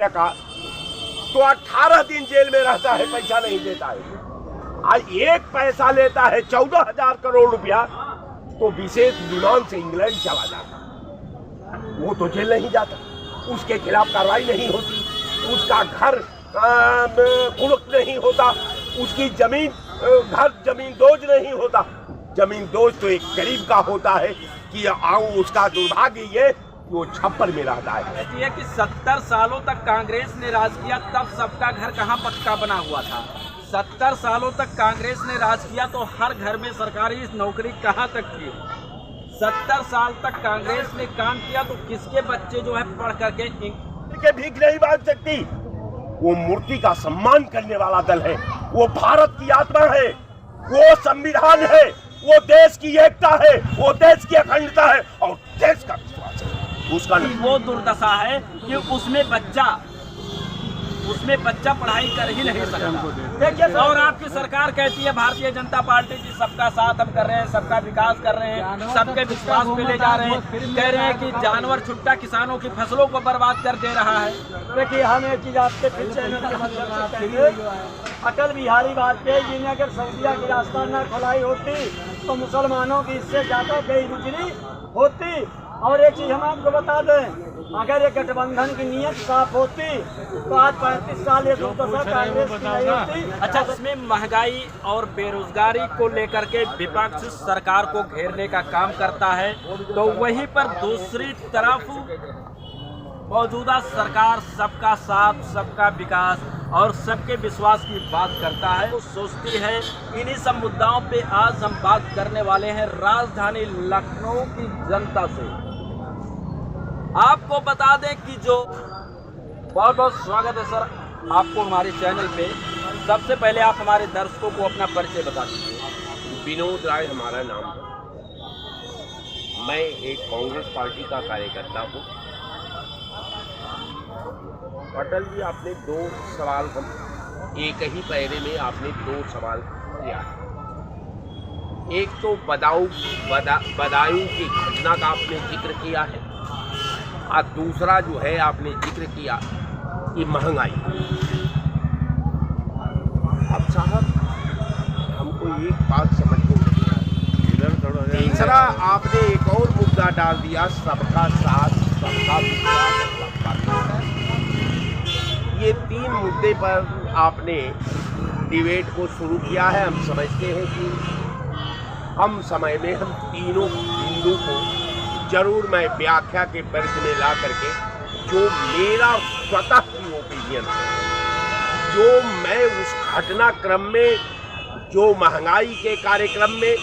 का तो 18 दिन जेल में रहता है, पैसा नहीं देता है। आज एक पैसा लेता है 14,000 करोड़ रुपया, तो विशेष विमान से इंग्लैंड चला जाता, वो तो जेल नहीं जाता, उसके खिलाफ कार्रवाई नहीं होती, उसका घर कुर्क नहीं होता, उसकी जमीन घर जमीन दोज नहीं होता। जमीन दोज तो एक गरीब का होता है कि उसका दुर्भाग्य ये वो छप्पर में रहता है। ऐसी है कि 70 सालों तक कांग्रेस ने राज किया, तब सबका घर कहाँ पक्का बना हुआ था। 70 सालों तक कांग्रेस ने राज किया तो हर घर में सरकारी नौकरी कहाँ तक थी। 70 साल तक कांग्रेस ने काम किया तो किसके बच्चे जो है पढ़ करके भीख नहीं मांग सकती। वो मूर्ति का सम्मान करने वाला दल है, वो भारत की आत्मा है, वो संविधान है, वो देश की एकता है, वो देश की अखंडता है और देश का विश्वास है। उसका वो दुर्दशा है कि उसमें बच्चा पढ़ाई कर ही नहीं सकता। और आपकी सरकार कहती है भारतीय जनता पार्टी की सबका साथ हम कर रहे हैं, सबका विकास कर रहे हैं, सबके विश्वास पे ले जा रहे हैं, कह रहे हैं कि जानवर छुट्टा किसानों की फसलों को बर्बाद कर दे रहा है। देखिए हम एक चीज आपके फिर चैनल के माध्यम से कहेंगे, अटल बिहारी वाजपेयी जी ने अगर सऊदीया की रास्ता न खुलाई होती तो मुसलमानों की इससे ज्यादा बेरुजरी होती। और एक चीज हम आपको बता दें, अगर ये गठबंधन की नीयत साफ होती तो आज 35 साल ये दुर्दशा कांग्रेस की नहीं होती। अच्छा, इसमें महंगाई और बेरोजगारी को लेकर के विपक्ष सरकार को घेरने का काम करता है, तो वहीं पर दूसरी तरफ मौजूदा सरकार सबका साथ, सबका विकास और सबके विश्वास की बात करता है, वो सोचती है। इन्हीं सब मुद्दाओं पे आज हम बात करने वाले हैं राजधानी लखनऊ की जनता से। आपको बता दें कि जो बहुत बहुत स्वागत है सर आपको हमारे चैनल पे। सबसे पहले आप हमारे दर्शकों को अपना परिचय बता दीजिए। विनोद राय हमारा नाम है, मैं एक कांग्रेस पार्टी का कार्यकर्ता हूँ। अटल जी, आपने 2 सवाल हम एक ही पैरे में आपने 2 सवाल किया। एक तो बदायूं की घटना का आपने जिक्र किया है और दूसरा जो है आपने जिक्र किया कि महंगाई। अब साहब हमको एक बात समझ में नहीं आई। तीसरा आपने एक और मुद्दा डाल दिया, सबका साथ, सबका विश्वास, सबका विकास। ये 3 मुद्दे पर आपने डिबेट को शुरू किया है। हम समझते हैं कि हम समय में हम तीनों बिंदु को जरूर मैं व्याख्या के वर्ग में ला करके, जो मेरा स्वतः की ओपिनियन है, जो मैं उस घटनाक्रम में, जो महंगाई के कार्यक्रम में,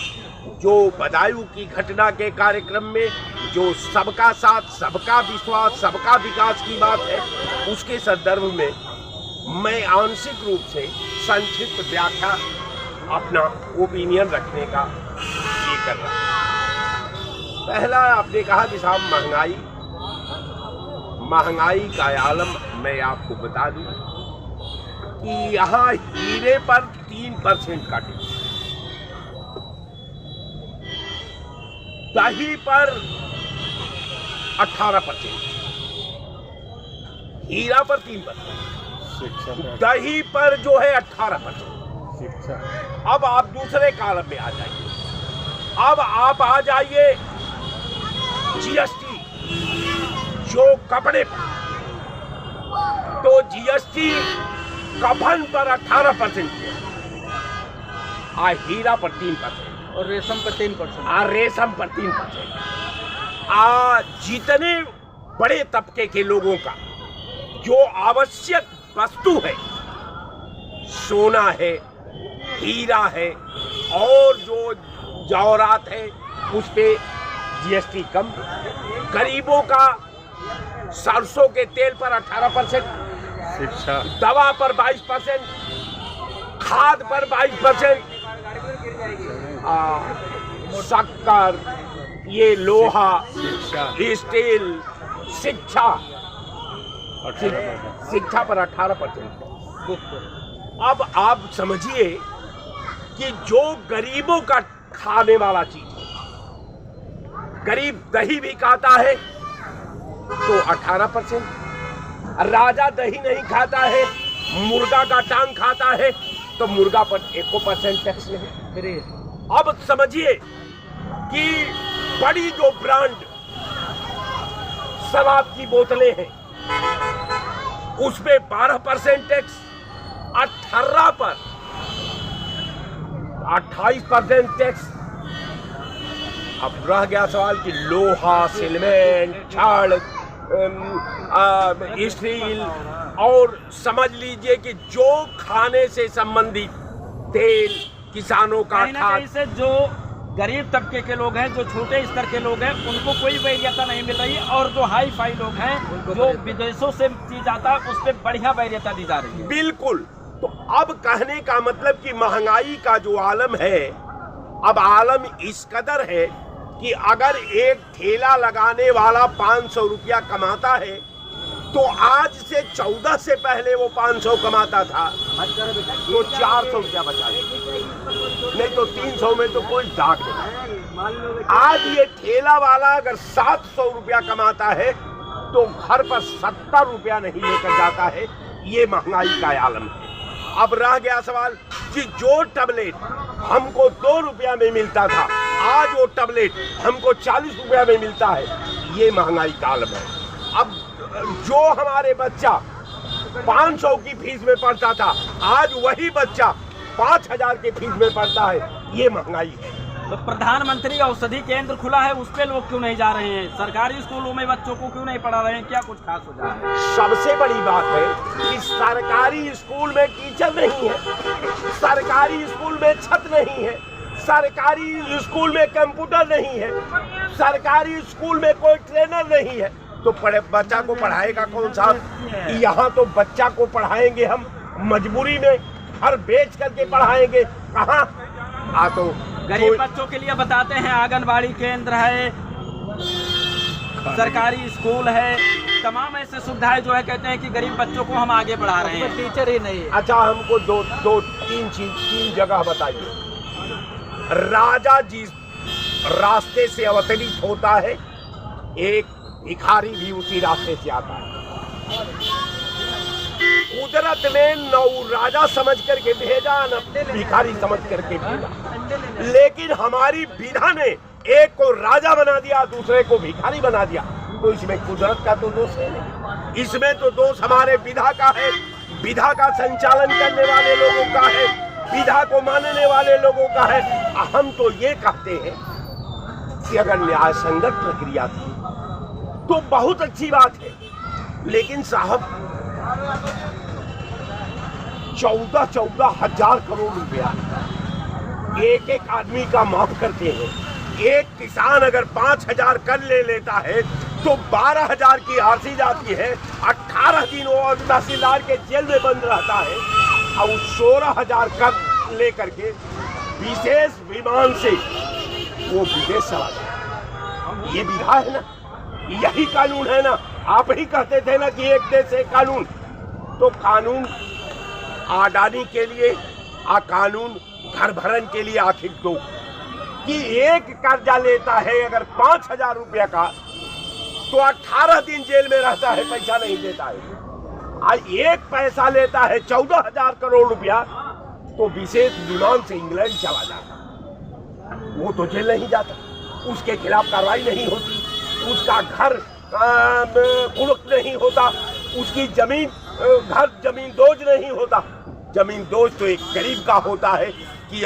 जो बदायूं की घटना के कार्यक्रम में, जो सबका साथ, सबका विश्वास, सबका विकास की बात है, उसके संदर्भ में मैं आंशिक रूप से संक्षिप्त व्याख्या अपना ओपिनियन रखने का ये कर रहा हूँ। पहला आपने कहा कि साहब महंगाई का आलम मैं आपको बता दूं कि यहाँ हीरे पर 3% का ड्यूटी, दही पर 18%, हीरा पर 3%, दही पर जो है 18%। अब आप दूसरे कॉलम में आ जाइए। अब आप आ जाइए जीएसटी, जो कपड़े पर, तो जीएसटी कफन पर 18% है, हीरा पर 3% और रेशम पर 3%। रेशम पर 3%। जितने बड़े तबके के लोगों का जो आवश्यक वस्तु है, सोना है, हीरा है और जो जवाहरात है, उस पे जीएसटी कम। गरीबों का सरसों के तेल पर 18%, शिक्षा, दवा पर 22%, खाद पर 22%, शक्कर, ये लोहा, स्टील, शिक्षा पर 18%। अब आप समझिए कि जो गरीबों का खाने वाला चीज है, गरीब दही भी खाता है तो 18%, राजा दही नहीं खाता है, मुर्गा का टांग खाता है, तो मुर्गा पर 1% टैक्स नहीं। अब समझिए कि बड़ी जो ब्रांड शराब की बोतलें हैं उस पे 12% टैक्स, 18 पर 28% टैक्स। अब रह गया सवाल कि लोहा, सीमेंट, छड़, स्टील और समझ लीजिए कि जो खाने से संबंधित तेल, किसानों का कहीं से जो गरीब तबके के लोग हैं, जो छोटे स्तर के लोग हैं, उनको कोई वरीयता नहीं मिल रही, और जो हाई फाई लोग हैं, जो विदेशों से चीज आता है, उस पर बढ़िया वरीयता दी जा रही है। बिल्कुल। तो अब कहने का मतलब कि महंगाई का जो आलम है, अब आलम इस कदर है कि अगर एक ठेला लगाने वाला 500 रुपया कमाता है तो आज से 14 से पहले वो 500 कमाता था तो 400 रुपया बचा नहीं तो 300 में तो कोई दाग नहीं। आज ये ठेला वाला अगर 700 रुपया कमाता है तो घर पर 70 रुपया नहीं लेकर जाता है। ये महंगाई का आलम है। अब रह गया सवाल कि जो टैबलेट हमको 2 रुपया में मिलता था, आज वो टैबलेट हमको 40 रुपया में मिलता है। ये महंगाई का आलम है। अब जो हमारे बच्चा 500 की फीस में पढ़ता था, आज वही बच्चा 5000 की फीस में पढ़ता है। ये महंगाई है। तो प्रधानमंत्री औषधि केंद्र खुला है, उस पे लोग क्यों नहीं जा रहे हैं? सरकारी स्कूलों में बच्चों को क्यों नहीं पढ़ा रहे हैं? क्या कुछ खास हो जा रहा है? सबसे बड़ी बात है कि सरकारी स्कूल में टीचर नहीं है, सरकारी स्कूल में छत नहीं है, सरकारी स्कूल में कंप्यूटर नहीं है, सरकारी स्कूल में कोई ट्रेनर नहीं है, तो बच्चा को पढ़ाएगा कौन साहब? यहाँ तो बच्चा को पढ़ाएंगे हम मजबूरी में, घर बेच करके पढ़ाएंगे कहाँ? तो गरीब बच्चों के लिए बताते हैं, आंगनबाड़ी केंद्र है, सरकारी स्कूल है, तमाम ऐसे सुविधाएं जो है, कहते हैं कि गरीब बच्चों को हम आगे बढ़ा रहे हैं, टीचर ही नहीं। अच्छा, हमको तीन जगह बताइए। राजा जी रास्ते से अवतरित होता है, एक भिखारी भी उसी रास्ते से आता है। कुदरत ने न राजा समझ करके भेजा, न भिखारी समझ करके भेजा, लेकिन हमारी विधा ने एक को राजा बना दिया, दूसरे को भिखारी बना दिया। तो इसमें कुदरत का तो दोष है नहीं, इसमें तो दोष हमारे विधा का है, विधा का संचालन करने वाले लोगों का है, विधा को मानने वाले लोगों का है। हम तो ये कहते हैं कि अगर न्याय संगत प्रक्रिया थी तो बहुत अच्छी बात है, लेकिन साहब 14 हजार करोड़ रुपया एक एक आदमी का माफ करते हैं। एक किसान अगर 5000 कर ले लेता है तो 12000 की आरसी जाती है, 18 दिन वो तहसीलदार के जेल में बंद रहता है, और 16000 कर लेकर के विशेष विमान से वो विदेश चला जाता। ये विधा है ना, यही कानून है ना। आप ही कहते थे ना कि एक देश एक कानून, तो कानून अडानी के लिए, कानून घर भरण के लिए आखिर दो कि एक कर्जा लेता है अगर 5000 रुपया का तो 18 दिन जेल में रहता है, पैसा नहीं देता है। आज एक पैसा लेता है 14000 करोड़ रुपया तो विशेष विमान से इंग्लैंड चला जाता, वो तो जेल नहीं जाता, उसके खिलाफ कार्रवाई नहीं होती, उसका घर कुड़क नहीं होता, उसकी जमीन जमीन दोज नहीं होता। जमीन दोज तो एक गरीब का होता है कि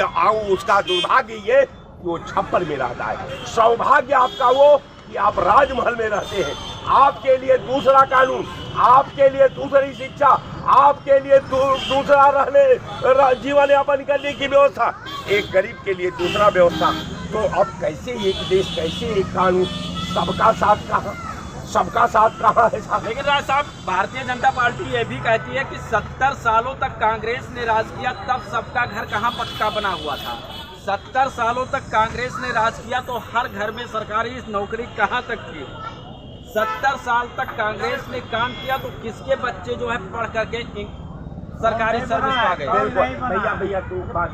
उसका दुर्भाग्य ये कि वो छप्पर में रहता है, सौभाग्य आपका वो कि आप राजमहल में रहते हैं। आपके लिए दूसरा कानून, आपके लिए दूसरी शिक्षा, आपके लिए दूसरा रहने जीवन यापन करने की व्यवस्था, एक गरीब के लिए दूसरा व्यवस्था। तो अब कैसे एक देश, कैसे एक कानून, सबका साथ कहाँ, सबका साथ कहाँ है साहब? लेकिन राज साहब, भारतीय जनता पार्टी ये भी कहती है कि 70 सालों तक कांग्रेस ने राज किया, तब सबका घर कहाँ पक्का बना हुआ था? 70 सालों तक कांग्रेस ने राज किया तो हर घर में सरकारी नौकरी कहाँ तक थी? 70 साल तक कांग्रेस ने काम किया तो किसके बच्चे जो है पढ़ करके सरकारी सर्विस पा गए? भैया तू बात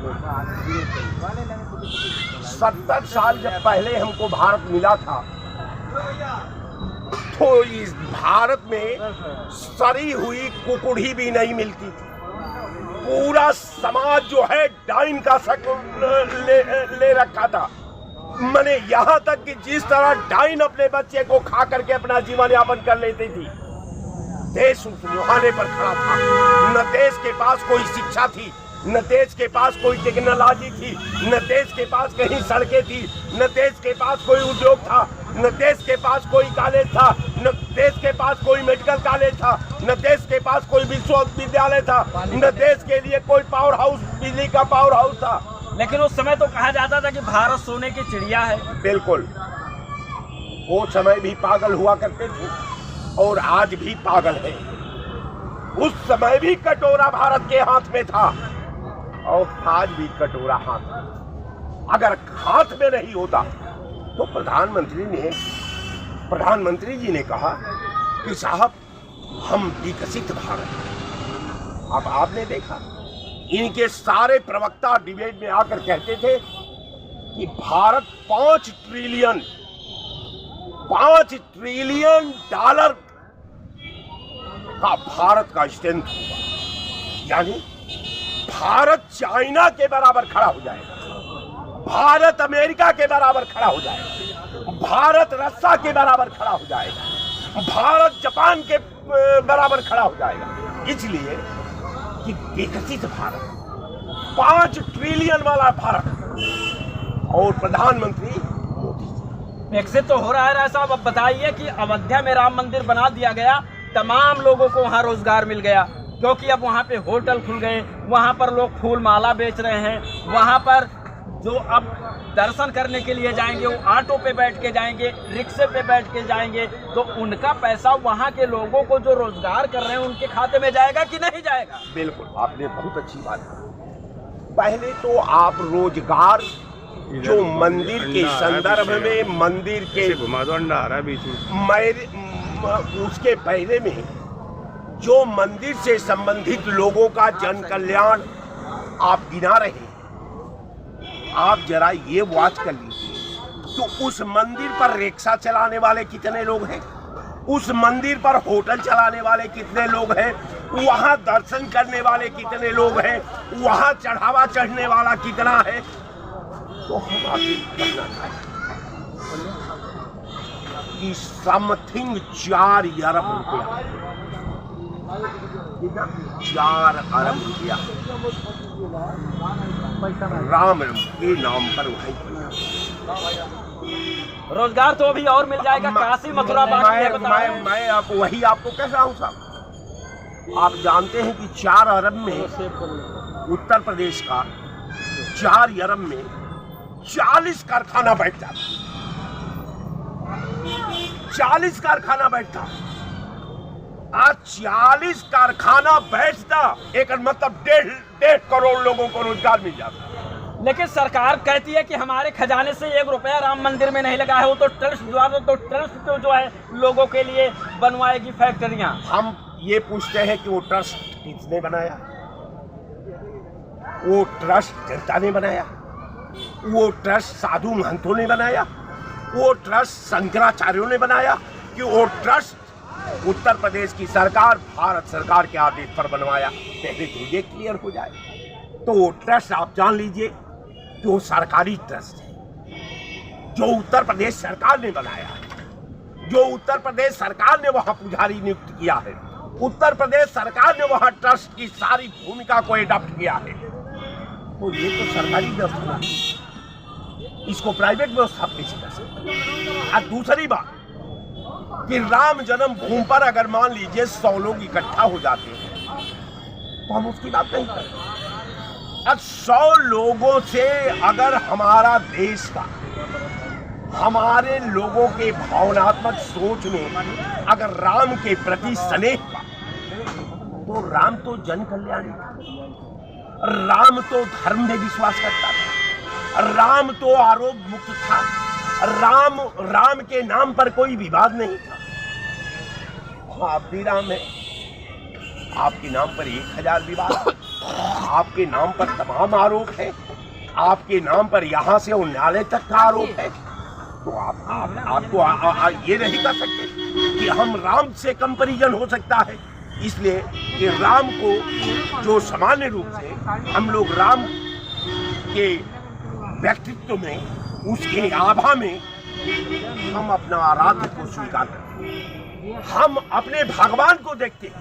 70 साल जब पहले हमको भारत मिला था तो इस भारत में सड़ी हुई कुकुड़ी भी नहीं मिलती थी। पूरा समाज जो है डाइन का ले रखा था। मैंने यहाँ तक कि जिस तरह डाइन अपने बच्चे को खा करके अपना जीवन यापन कर लेती थी, देश उस मुहाने पर खड़ा था। न देश के पास कोई शिक्षा थी, न देश के पास कोई टेक्नोलॉजी थी, न देश के पास कहीं सड़कें थी, न देश के पास कोई उद्योग था, न देश के पास कोई कॉलेज था, न देश के पास कोई मेडिकल कॉलेज था, न देश के पास कोई विश्वविद्यालय था, न देश के लिए कोई पावर हाउस, बिजली का पावर हाउस था। लेकिन उस समय तो कहा जाता था कि भारत सोने की चिड़िया है। बिल्कुल, वो समय भी पागल हुआ करते थे और आज भी पागल है। उस समय भी कटोरा भारत के हाथ में था और आज भी कटोरा हाथ में। अगर हाथ में नहीं होता तो प्रधानमंत्री जी ने कहा कि साहब हम विकसित भारत। अब आपने देखा इनके सारे प्रवक्ता डिबेट में आकर कहते थे कि भारत 5 ट्रिलियन डॉलर का भारत का स्ट्रेंथ होगा, यानी भारत चाइना के बराबर खड़ा हो जाएगा, भारत अमेरिका के बराबर खड़ा हो जाएगा, भारत रशिया के बराबर खड़ा हो जाएगा, भारत जापान के बराबर खड़ा हो जाएगा। इसलिए कि विकसित भारत, 5 ट्रिलियन वाला भारत। और प्रधानमंत्री विकसित तो हो रहा है राय साहब। अब बताइए कि अयोध्या में राम मंदिर बना दिया गया, तमाम लोगों को वहाँ रोजगार मिल गया, क्योंकि अब वहाँ पे होटल खुल गए, वहाँ पर लोग फूल माला बेच रहे हैं, वहाँ पर जो अब दर्शन करने के लिए जाएंगे वो ऑटो पे बैठ के जाएंगे, रिक्शे पे बैठ के जाएंगे, तो उनका पैसा वहाँ के लोगों को जो रोजगार कर रहे हैं उनके खाते में जाएगा कि नहीं जाएगा? बिल्कुल, आपने बहुत अच्छी बात की। पहले तो आप रोजगार जो मंदिर के संदर्भ में, मंदिर के उसके पहले में जो मंदिर से संबंधित लोगों का जन कल्याण आप गिना रहे हैं, आप जरा ये वॉच कर लीजिए तो उस मंदिर पर रिक्शा चलाने वाले कितने लोग हैं, उस मंदिर पर होटल चलाने वाले कितने लोग हैं, वहां दर्शन करने वाले कितने लोग हैं, वहां चढ़ावा चढ़ने वाला कितना है। तो हम आगे करना चाहते कि समथिंग 4 अरब रुपया, 4 अरब रुपया राम के नाम पर वहीं रोजगार तो अभी और मिल जाएगा, काशी मथुरा मैं आप वही आपको कह रहा हूँ साहब। आप जानते हैं कि 4 अरब में उत्तर प्रदेश का 4 अरब में 40 कारखाना बैठ जाता, 40 कारखाना बैठता। आज 40 कारखाना बैठता, एक मतलब 1.5 करोड़ लोगों को रोजगार मिल जाता। लेकिन सरकार कहती है कि हमारे खजाने से 1 रुपया राम मंदिर में नहीं लगा है, वो तो ट्रस्ट द्वारा, तो ट्रस्ट तो जो है लोगों के लिए बनवाएगी फैक्ट्रियां। हम ये पूछते हैं कि वो ट्रस्ट किसने बनाया? वो ट्रस्ट जनता ने बनाया? वो ट्रस्ट साधु महंतों ने बनाया? वो ट्रस्ट शंकराचार्यों ने बनाया? कि वो ट्रस्ट उत्तर प्रदेश की सरकार, भारत सरकार के आदेश पर बनवाया? पहले तो ये क्लियर हो जाए। तो वो ट्रस्ट आप जान लीजिए कि वो सरकारी ट्रस्ट है जो उत्तर प्रदेश सरकार ने बनाया है, जो उत्तर प्रदेश सरकार ने वहां पुजारी नियुक्त किया है, उत्तर प्रदेश सरकार ने वहां ट्रस्ट की सारी भूमिका को एडॉप्ट किया है। तो ये तो सरकारी व्यवस्था है, इसको प्राइवेट व्यवस्था कैसे कर सकते? और दूसरी बात कि राम जन्म भूमि पर अगर मान लीजिए 100 लोग इकट्ठा हो जाते हैं तो हम उसकी बात नहीं करते। अब 100 लोगों से अगर हमारा देश का, हमारे लोगों के भावनात्मक सोच में अगर राम के प्रति स्नेह का, तो राम तो जन कल्याणी था, राम तो धर्म में विश्वास करता था, राम तो आरोप मुक्त था, राम के नाम पर कोई विवाद नहीं था। आप भी राम है, आपके नाम पर 1000 विवाद, आपके नाम पर तमाम आरोप है, आपके नाम पर यहाँ से न्यायालय तक का आरोप है। तो आपको ये नहीं कर सकते कि हम राम से कंपैरिजन हो सकता है, इसलिए कि राम को जो सामान्य रूप से हम लोग राम के व्यक्तित्व में, उसके आभा में हम अपना आराध्य को स्वीकार करते हैं। हम अपने भगवान को देखते हैं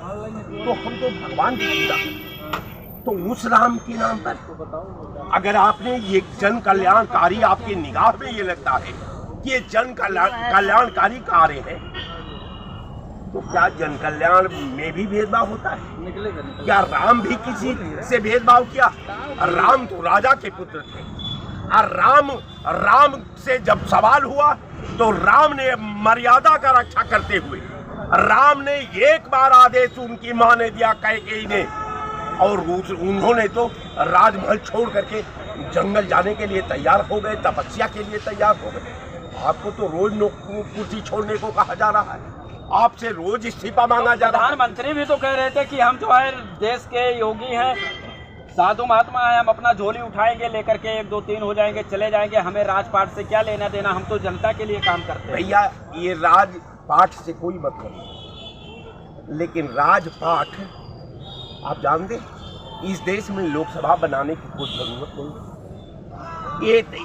तो हम तो भगवान की पूजा करते हैं। तो उस राम के नाम पर अगर आपने ये जन कल्याणकारी, आपके निगाह में ये लगता है कि ये जन कल्याणकारी कार्य है, तो क्या जन कल्याण में भी भेदभाव होता है? क्या राम भी किसी से भेदभाव किया? राम तो राजा के पुत्र थे और राम से जब सवाल हुआ तो राम ने मर्यादा का रक्षा करते हुए राम ने एक बार आदेश उनकी मां ने दिया, कैकेयी ने, और उन्होंने तो राजमहल छोड़ करके जंगल जाने के लिए तैयार हो गए, तपस्या के लिए तैयार हो गए। आपको तो रोज कुर्सी छोड़ने को कहा जा रहा है, आपसे रोज इस्तीफा मांगा जा रहा है। प्रधानमंत्री भी तो कह रहे थे कि हम जो है देश के योगी हैं, साधु महात्मा है, हम अपना झोली उठाएंगे लेकर के 1 2 3 हो जाएंगे, चले जाएंगे, हमें राजपाट से क्या लेना देना, हम तो जनता के लिए काम करते हैं। भैया ये राजपाट से कोई मतलब नहीं, लेकिन राजपाट आप जानते, इस देश में लोकसभा बनाने की कोई जरूरत नहीं।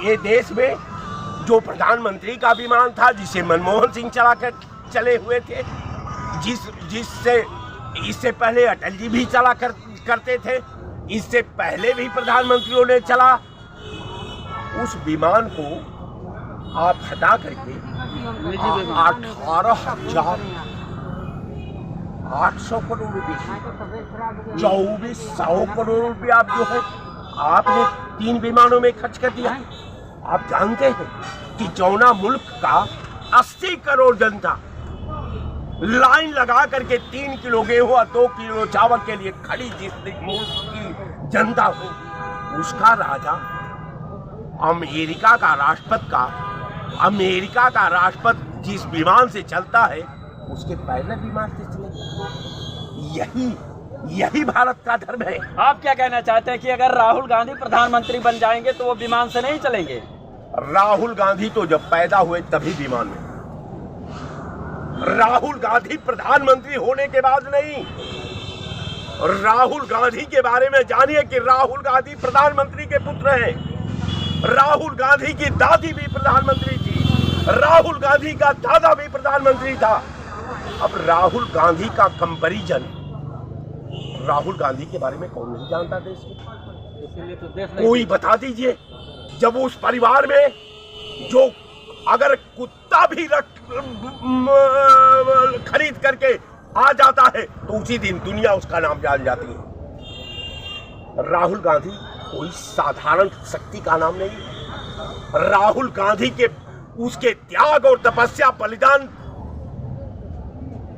ये देश में जो प्रधानमंत्री का विमान था, जिसे मनमोहन सिंह चलाकर चले हुए थे, जिससे इससे पहले अटल जी भी चला करते थे, इससे पहले भी प्रधानमंत्रियों ने चला, उस विमान को आप हटा करके 18,800 करोड़ रुपए, 2400 करोड़ रुपया आप जो है आपने 3 विमानों में खर्च कर दिया। आप जानते हैं कि जौना मुल्क का 80 करोड़ जनता लाइन लगा करके 3 किलो गेहूं और 2 किलो चावल के लिए खड़ी, जिस मुल्क की जनता हो, उसका राजा अमेरिका का राष्ट्रपति जिस विमान से चलता है, उसके पैदल विमान से चलेगा। यही भारत का धर्म है। आप क्या कहना चाहते हैं कि अगर राहुल गांधी प्रधानमंत्री बन जाएंगे तो वो विमान से नहीं चलेंगे? राहुल गांधी तो जब पैदा हुए तभी विमान में, राहुल गांधी प्रधानमंत्री होने के बाद नहीं। राहुल गांधी के बारे में जानिए कि राहुल गांधी प्रधानमंत्री के पुत्र हैं। राहुल गांधी की दादी भी प्रधानमंत्री थी, राहुल गांधी का दादा भी प्रधानमंत्री था। अब राहुल गांधी का कंपैरिजन, राहुल गांधी के बारे में कौन नहीं जानता देश में? इसलिए तो देश कोई बता दीजिए, जब उस परिवार में जो अगर कुत्ता भी खरीद करके आ जाता है तो उसी दिन दुनिया उसका नाम जान जाती है। राहुल गांधी कोई साधारण शक्ति का नाम नहीं। राहुल गांधी के उसके त्याग और तपस्या बलिदान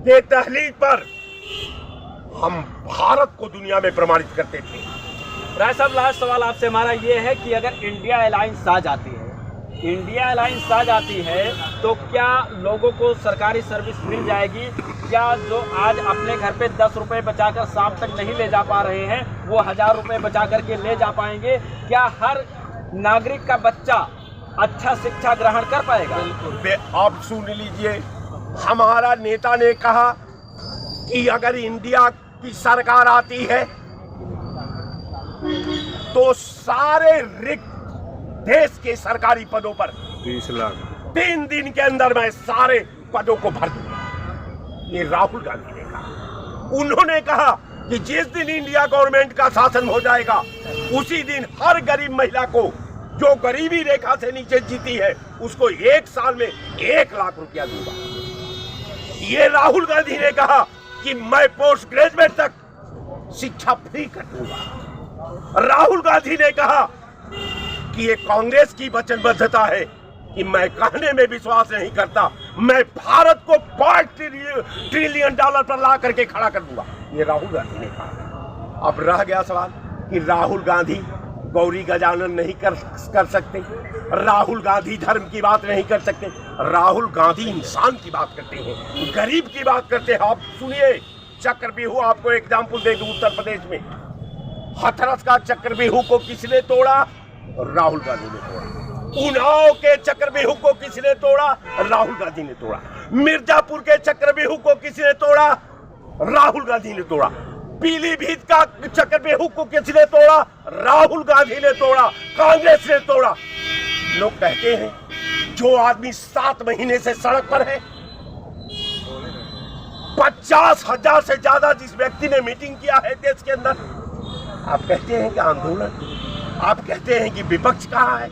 के तहलील पर हम भारत को दुनिया में प्रमाणित करते थे। राय साहब, लास्ट सवाल आपसे हमारा ये है कि अगर इंडिया अलायंस आ जाती है, तो क्या लोगों को सरकारी सर्विस मिल जाएगी? क्या जो आज अपने घर पे 10 रुपए बचाकर शाम तक नहीं ले जा पा रहे हैं, वो 1000 रुपए बचा करके ले जा पाएंगे? क्या हर नागरिक का बच्चा अच्छा शिक्षा ग्रहण कर पाएगा? आप सुन लीजिए, हमारा नेता ने कहा कि अगर इंडिया की सरकार आती है तो सारे रिक्त देश के सरकारी पदों पर 30 लाख 3 दिन के अंदर मैं सारे पदों को भर दूंगा। ये राहुल गांधी ने कहा। उन्होंने कहा कि जिस दिन इंडिया गवर्नमेंट का शासन हो जाएगा, उसी दिन हर गरीब महिला को जो गरीबी रेखा से नीचे जीती है, उसको 1 साल में 1 लाख रुपया दूंगा। ये राहुल गांधी ने कहा कि मैं पोस्ट ग्रेजुएट तक शिक्षा फ्री कर दूंगा। राहुल गांधी ने कहा कि ये कांग्रेस की वचनबद्धता है कि मैं कहने में विश्वास नहीं करता, मैं भारत को $5 ट्रिलियन पर ला करके खड़ा कर दूंगा। ये राहुल गांधी ने कहा। अब रह गया सवाल कि राहुल गांधी गौरी गजानन नहीं कर सकते, राहुल गांधी धर्म की बात नहीं कर सकते, राहुल गांधी इंसान की बात करते हैं, गरीब की बात करते हैं। आप सुनिए, चक्रव्यूह, आपको एग्जाम्पल दे दूं, उत्तर प्रदेश में हाथरस का चक्रव्यूह को किसने तोड़ा? राहुल गांधी ने तोड़ा। उन्नाव के चक्रव्यूह को किसने तोड़ा? राहुल गांधी ने तोड़ा। मिर्जापुर के चक्रव्यूह को किसने तोड़ा? राहुल गांधी ने तोड़ा। पीलीभीत का चक्रव्यूह को किसने तोड़ा? राहुल गांधी ने तोड़ा, कांग्रेस ने तोड़ा। लोग कहते हैं जो आदमी 7 महीने से सड़क पर है, 50,000 से ज्यादा जिस व्यक्ति ने मीटिंग किया है देश के अंदर, आप कहते हैं कि आंदोलन, आप कहते हैं कि विपक्ष कहाँ है?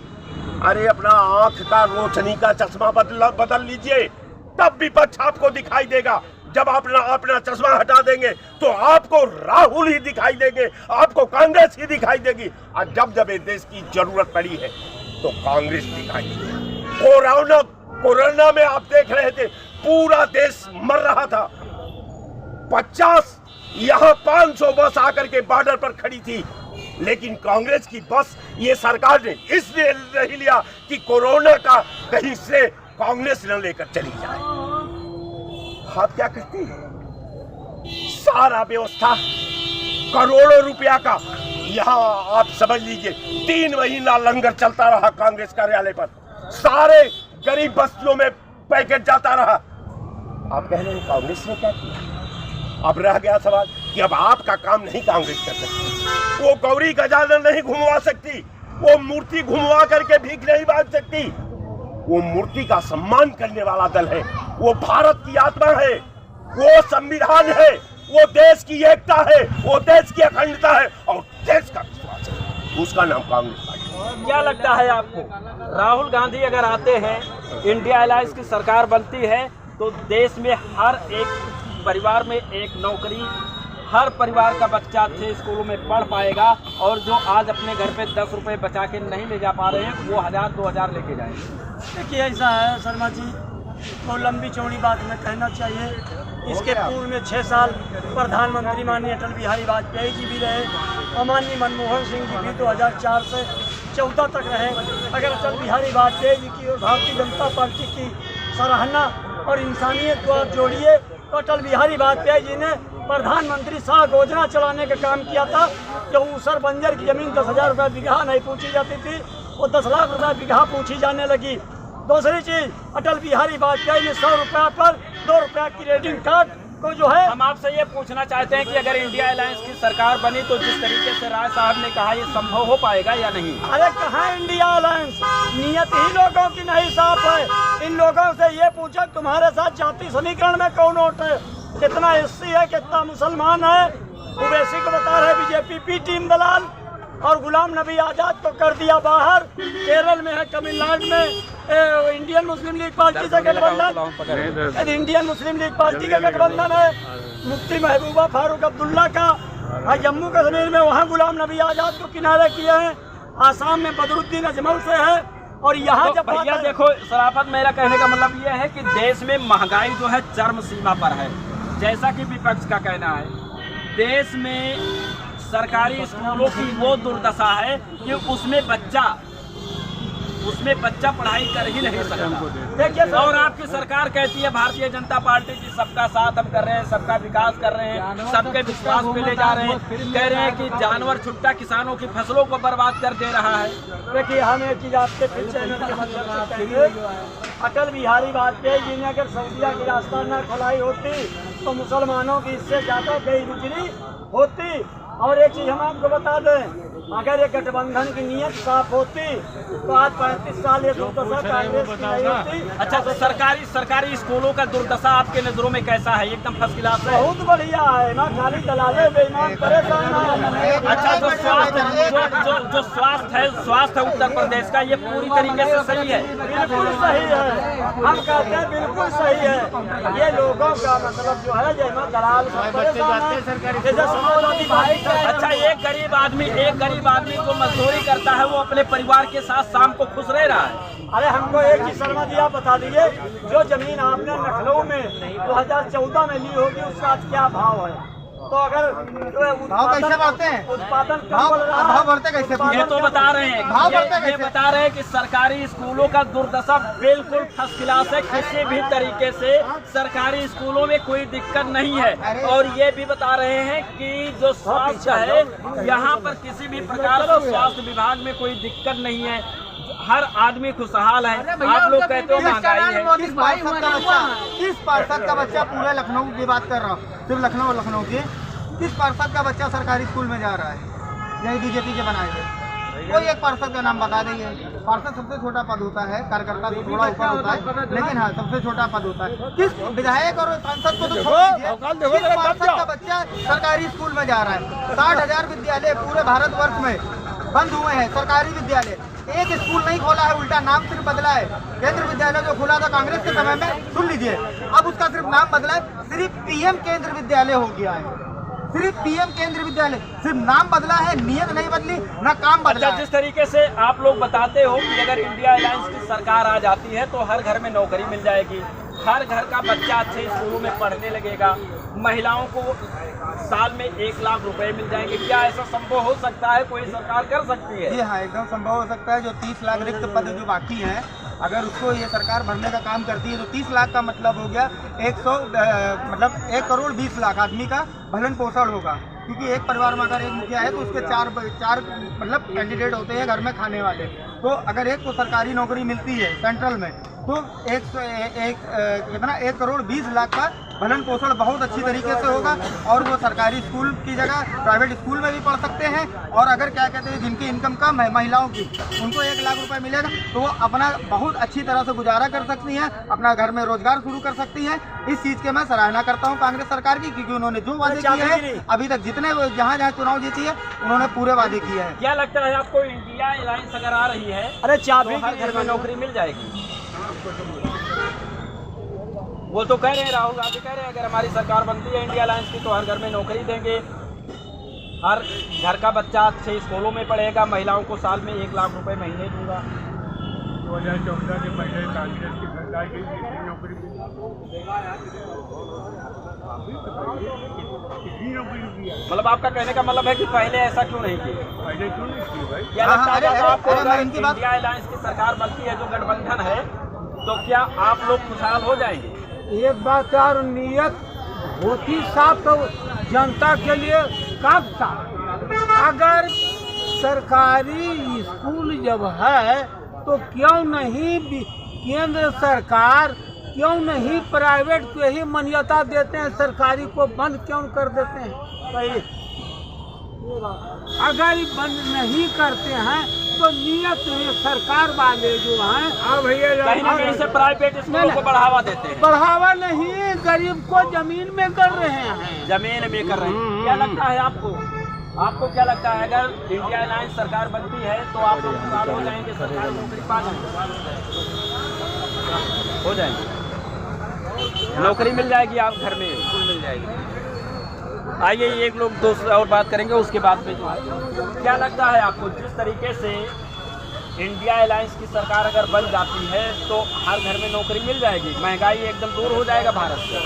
अरे अपना आंख का रोशनी का चश्मा बदल लीजिए, तब विपक्ष आपको दिखाई देगा। जब अपना चश्मा हटा देंगे तो आपको राहुल ही दिखाई देंगे, आपको कांग्रेस ही दिखाई देगी। और जब ये देश की जरूरत पड़ी है तो कांग्रेस दिखाई देगी। कोरोना में आप देख रहे थे पूरा देश मर रहा था, 50 यहाँ 500 बस आकर के बॉर्डर पर खड़ी थी, लेकिन कांग्रेस की बस ये सरकार ने इसलिए नहीं लिया कि कोरोना का कहीं से कांग्रेस न लेकर चली जाए। आप क्या कहते हैं? सारा व्यवस्था करोड़ों रुपया का, यहाँ आप समझ लीजिए 3 महीना लंगर चलता रहा कांग्रेस कार्यालय पर, सारे गरीब बस्तियों में पैकेट जाता रहा। आप कह रहे हैं कांग्रेस ने क्या किया? अब रह गया सवाल कि अब आपका काम नहीं कांग्रेस कर सकती, वो गौरी गजानन नहीं घुमवा सकती, वो मूर्ति घुमवा करके भीख नहीं मांग सकती। वो मूर्ति का सम्मान करने वाला दल है, वो भारत की आत्मा है, वो संविधान है, वो देश की एकता है, वो देश की अखंडता है और देश का विश्वास है, उसका नाम कांग्रेस पार्टी। क्या लगता है आपको, राहुल गांधी अगर आते हैं, इंडिया अलायंस की सरकार बनती है, तो देश में हर एक परिवार में एक नौकरी, हर परिवार का बच्चा अच्छे स्कूलों में पढ़ पाएगा, और जो आज अपने घर पे 10 रुपए बचा के नहीं ले जा पा रहे हैं वो 1000-2000 लेके जाएंगे? देखिए ऐसा है शर्मा जी, तो लंबी चौड़ी बात में कहना चाहिए। इसके पूर्व में 6 साल प्रधानमंत्री माननीय अटल बिहारी वाजपेयी जी भी रहे और माननीय मनमोहन सिंह जी भी 2004 से 14 तक रहे। अगर अटल बिहारी वाजपेयी जी की और भारतीय जनता पार्टी की सराहना और इंसानियत को आप जोड़िए तो अटल बिहारी वाजपेयी जी ने प्रधानमंत्री शाह योजना चलाने का काम किया था। जो ऊसर बंजर की जमीन 10,000 रुपये बीघा नहीं पूछी जाती थी, वो 10 लाख रुपये बीघा पूछी जाने लगी। दूसरी चीज, अटल बिहारी वाजपेयी ने 100 रुपया पर 2 रुपया की रेडिंग कार्ड को जो है, हम आपसे ये पूछना चाहते हैं कि अगर इंडिया अलायंस की सरकार बनी तो जिस तरीके से राय साहब ने कहा, ये संभव हो पाएगा या नहीं? अरे कहाँ इंडिया अलायंस, नियत ही लोगों की नहीं साफ है। इन लोगों से ये पूछो तुम्हारे साथ जाति समीकरण में कौन वोट है, कितना एससी है, कितना मुसलमान है। ओवैसी को बता रहे बीजेपी पी टीम दलाल, और गुलाम नबी आजाद को कर दिया बाहर। केरल में है, तमिलनाडु में इंडियन मुस्लिम लीग पार्टी से गठबंधन, इंडियन मुस्लिम लीग पार्टी का गठबंधन है। मुफ्ती महबूबा फारूक अब्दुल्ला का जम्मू कश्मीर में, वहाँ गुलाम नबी आजाद को किनारे किए हैं। आसाम में बदरुद्दीन अजमल से है। और यहाँ तो जब भैया देखो सराफत, मेरा कहने का मतलब ये है कि देश में महंगाई जो है चरम सीमा पर है, जैसा कि विपक्ष का कहना है। देश में सरकारी स्कूलों की वो दुर्दशा है कि उसमें बच्चा पढ़ाई कर ही नहीं सकता। और आपकी सरकार कहती है भारतीय जनता पार्टी की सबका साथ हम कर रहे हैं, सबका विकास कर रहे हैं, सबके विश्वास पे ले जा रहे हैं, कह रहे हैं कि जानवर छुट्टा किसानों की फसलों को बर्बाद कर दे रहा है। देखिए हम एक चीज आपके फिर चैनल के माध्यम से कहेंगे, अटल बिहारी वाजपेयी जी ने अगर सऊदीया की रास्ता न खुलाई होती तो मुसलमानों की इससे ज्यादा बेरुजरी होती। और एक चीज हम आपको बता दें, अगर ये गठबंधन की नीयत साफ होती तो आज 35 साल ये दुर्दशा कांग्रेस की नहीं होती। अच्छा, तो सरकारी स्कूलों का दुर्दशा आपके नजरों में कैसा है? एकदम फर्स्ट क्लास है, बहुत बढ़िया है ना, खाली दलाले बेईमान परेशान है। अच्छा, जो स्वास्थ्य है उत्तर प्रदेश का, ये पूरी तरीके से सही है? बिल्कुल सही है, हम कहते हैं बिल्कुल सही है। ये लोगों का मतलब जो है जैसे दलाल समाजवादी भाई। अच्छा, एक गरीब आदमी जो मजदूरी करता है वो अपने परिवार के साथ शाम को खुश रह रहा है। अरे हमको एक चीज शर्मा जी आप बता दीजिए, जो जमीन आपने लखनऊ में 2014 में ली होगी उसका क्या भाव है? तो अगर भाव कैसे बढ़ते हैं, उत्पादन भाव बढ़ते कैसे? ये तो बता रहे हैं, ये बता रहे हैं कि सरकारी स्कूलों का दुर्दशा बिल्कुल फर्स्ट क्लास है, किसी भी तरीके से सरकारी स्कूलों में कोई दिक्कत नहीं है। और ये भी बता रहे हैं कि जो स्वास्थ्य है यहाँ पर किसी भी प्रकार का स्वास्थ्य विभाग में कोई दिक्कत नहीं है। हर आदमी खुशहाल है। आप लोग कहते हो महंगाई है। किस पार्षद का बच्चा पूरे लखनऊ की बात कर रहा हूँ, सिर्फ लखनऊ की किस पार्षद का बच्चा सरकारी स्कूल में जा रहा है? यही बीजेपी के बनाए गए कोई एक पार्षद का नाम बता देंगे। पार्षद सबसे छोटा पद होता है, कार्यकर्ता तो थोड़ा ऊपर होता है, लेकिन हाँ सबसे छोटा पद होता है। किस विधायक और सांसद को तो छोड़ दीजिए, किस पार्षद का बच्चा सरकारी स्कूल में जा रहा है? 60,000 विद्यालय पूरे भारतवर्ष में बंद हुए हैं, सरकारी विद्यालय एक स्कूल नहीं खोला है, उल्टा नाम सिर्फ बदला है। केंद्र विद्यालय जो खुला था कांग्रेस के समय में, सुन लीजिए, अब उसका सिर्फ नाम बदला है, सिर्फ पीएम केंद्र विद्यालय हो गया है। सिर्फ पीएम केंद्र विद्यालय, सिर्फ नाम बदला है, नियत नहीं बदली, ना काम बदला। जिस तरीके से आप लोग बताते हो कि अगर इंडिया अलायंस की सरकार आ जाती है तो हर घर में नौकरी मिल जाएगी, हर घर का बच्चा अच्छे स्कूलों में पढ़ने लगेगा, महिलाओं को साल में 1 लाख रुपए मिल जाएंगे, क्या ऐसा संभव हो सकता है? कोई सरकार कर सकती है? जी हाँ, एकदम संभव हो सकता है। जो 30 लाख रिक्त पद जो बाकी हैं, अगर उसको ये सरकार भरने का काम करती है तो 30 लाख का मतलब हो गया 1 करोड़ 20 लाख आदमी का भरण पोषण होगा। क्योंकि एक परिवार में अगर एक मुखिया है तो उसके चार मतलब कैंडिडेट होते हैं घर में खाने वाले। तो अगर एक को सरकारी नौकरी मिलती है सेंट्रल में तो 1 करोड़ 20 लाख का भरण पोषण बहुत अच्छी तरीके से होगा, और वो सरकारी स्कूल की जगह प्राइवेट स्कूल में भी पढ़ सकते हैं। और अगर क्या कहते हैं जिनकी इनकम कम है महिलाओं की, उनको 1 लाख रुपए मिलेगा तो वो अपना बहुत अच्छी तरह से गुजारा कर सकती हैं, अपना घर में रोजगार शुरू कर सकती हैं। इस चीज़ के मैं सराहना करता हूँ कांग्रेस सरकार की, क्योंकि उन्होंने जो वादे किए हैं अभी तक जितने जहाँ चुनाव जीती है उन्होंने पूरे वादे किए हैं। क्या लगता है आपको इंडिया अलायंस अगर आ रही है अरे चाबी हर घर में नौकरी मिल जाएगी? वो तो कह रहे हैं, राहुल गांधी कह रहे हैं अगर हमारी सरकार बनती है इंडिया अलायंस की तो हर घर में नौकरी देंगे, हर घर का बच्चा अच्छे स्कूलों में पढ़ेगा, महिलाओं को साल में 1 लाख रुपए महीने दूंगा। 2014 के पहले कांग्रेस की सरकार की नौकरी मतलब आपका कहने का मतलब है कि पहले ऐसा क्यों नहीं किया? पहले क्यों नहीं की भाई? क्या लगता है आपको अगर इनकी बात- इंडिया अलायंस की सरकार बनती है जो गठबंधन है तो क्या आप लोग खुशहाल हो जाएंगे? एक बात यार, नियत होती साफ तो जनता के लिए कब साफ। अगर सरकारी स्कूल जब है तो क्यों नहीं केंद्र सरकार क्यों नहीं प्राइवेट को ही मान्यता देते हैं, सरकारी को बंद क्यों कर देते हैं? अगर बंद नहीं करते हैं तो नियत सरकार वाले जो हैं कहीं ना कहीं से प्राइवेट स्कूलों को बढ़ावा देते हैं। बढ़ावा नहीं, गरीब को जमीन में कर रहे हैं, जमीन में कर रहे हैं। क्या लगता है आपको क्या लगता है अगर इंडिया अलायंस सरकार बनती है तो आप लोग खुशहाल हो जाएंगे, सरकारी नौकरी पा जाएंगे? हो जाएंगे, नौकरी मिल जाएगी, आप घर में स्कूल मिल जाएगी। आइए एक लोग दोस्त और बात करेंगे उसके बाद में। क्या लगता है आपको जिस तरीके से इंडिया अलायंस की सरकार अगर बन जाती है तो हर घर में नौकरी मिल जाएगी, महंगाई एकदम दूर हो जाएगा भारत से?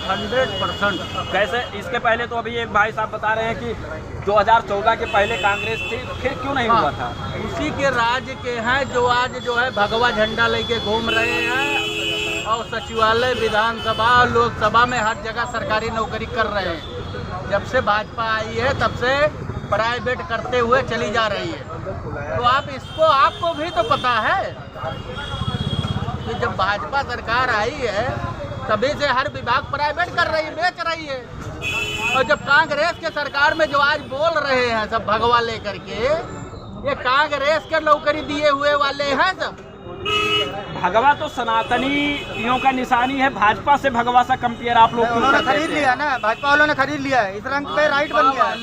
100%। कैसे? इसके पहले तो अभी एक भाई साहब बता रहे हैं कि 2014 के पहले कांग्रेस थी, फिर क्यों नहीं हुआ था? उसी के राज्य के हैं जो आज जो है भगवा झंडा लेके घूम रहे हैं और सचिवालय, विधानसभा, लोकसभा में हर जगह सरकारी नौकरी कर रहे हैं। जब से भाजपा आई है तब से प्राइवेट करते हुए चली जा रही है। तो आपको भी तो पता है कि जब भाजपा सरकार आई है तभी से हर विभाग प्राइवेट कर रही है, बेच रही है। और जब कांग्रेस के सरकार में जो आज बोल रहे हैं सब भगवा लेकर के, ये कांग्रेस के नौकरी दिए हुए वाले हैं सब। भगवा तो सनातनियों का निशानी है, भाजपा से भगवा सा कंपेयर आप लोग उन्होंने खरीद लिया ना, भाजपा वालों ने खरीद लिया है, इस रंग पे राइट बन गया है।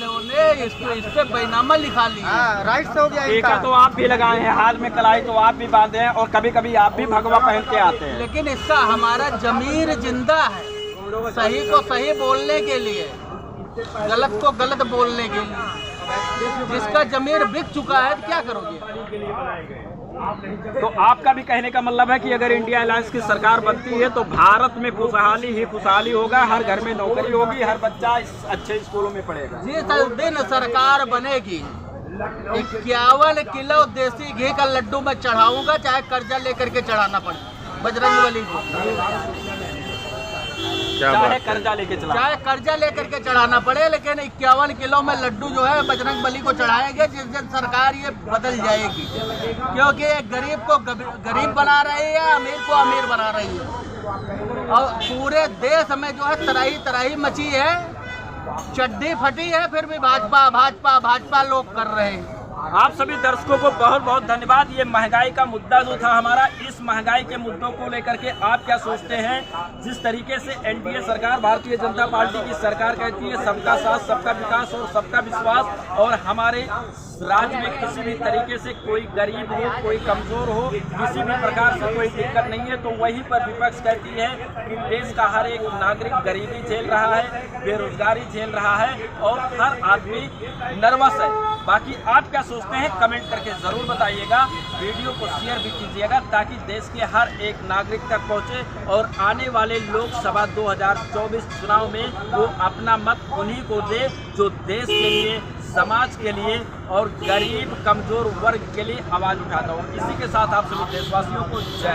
इस पे बैनामा लिखा लिया। हाँ, राइट से हो गया टीका इनका। तो आप भी लगाए हैं, हाथ में कलाई तो आप भी बांधे हैं और कभी कभी आप भी भगवा पहन के आते हैं। लेकिन इसका हमारा जमीर जिंदा है, सही को सही बोलने के लिए, गलत को गलत बोलने के लिए। जिसका जमीर बिक चुका है तो क्या करोगे? तो आपका भी कहने का मतलब है कि अगर इंडिया अलायंस की सरकार बनती है तो भारत में खुशहाली ही खुशहाली होगा, हर घर में नौकरी होगी, हर बच्चा अच्छे स्कूलों में पढ़ेगा। जिस दिन सरकार बनेगी 51 किलो देसी घी का लड्डू मैं चढ़ाऊंगा, चाहे कर्जा लेकर के चढ़ाना पड़े बजरंग बली को। चाहे कर्जा लेके चला, चाहे कर्जा लेकर के चढ़ाना पड़े, लेकिन 51 किलो में लड्डू जो है बजरंग बली को चढ़ाएंगे जिस दिन सरकार ये बदल जाएगी, क्योंकि ये गरीब को गरीब बना रही है, अमीर को अमीर बना रही है। और पूरे देश में जो है तराही तराही मची है, चड्डी फटी है, फिर भी भाजपा भाजपा भाजपा लोग कर रहे हैं। आप सभी दर्शकों को बहुत बहुत धन्यवाद। ये महंगाई का मुद्दा जो था हमारा, इस महंगाई के मुद्दों को लेकर के आप क्या सोचते हैं? जिस तरीके से एनडीए सरकार, भारतीय जनता पार्टी की सरकार कहती है सबका साथ, सबका विकास और सबका विश्वास, और हमारे राज्य में किसी भी तरीके से कोई गरीब हो, कोई कमजोर हो, किसी भी प्रकार से कोई दिक्कत नहीं है, तो वहीं पर विपक्ष कहती है कि देश का हर एक नागरिक गरीबी झेल रहा है, बेरोजगारी झेल रहा है और हर आदमी नर्वस है। बाकी आप क्या सोचते हैं कमेंट करके ज़रूर बताइएगा। वीडियो को शेयर भी कीजिएगा ताकि देश के हर एक नागरिक तक पहुंचे और आने वाले लोकसभा 2024 चुनाव में वो अपना मत उन्हीं को दे जो देश के लिए, समाज के लिए और गरीब कमजोर वर्ग के लिए आवाज़ उठाता हो। इसी के साथ आप सभी देशवासियों को जय।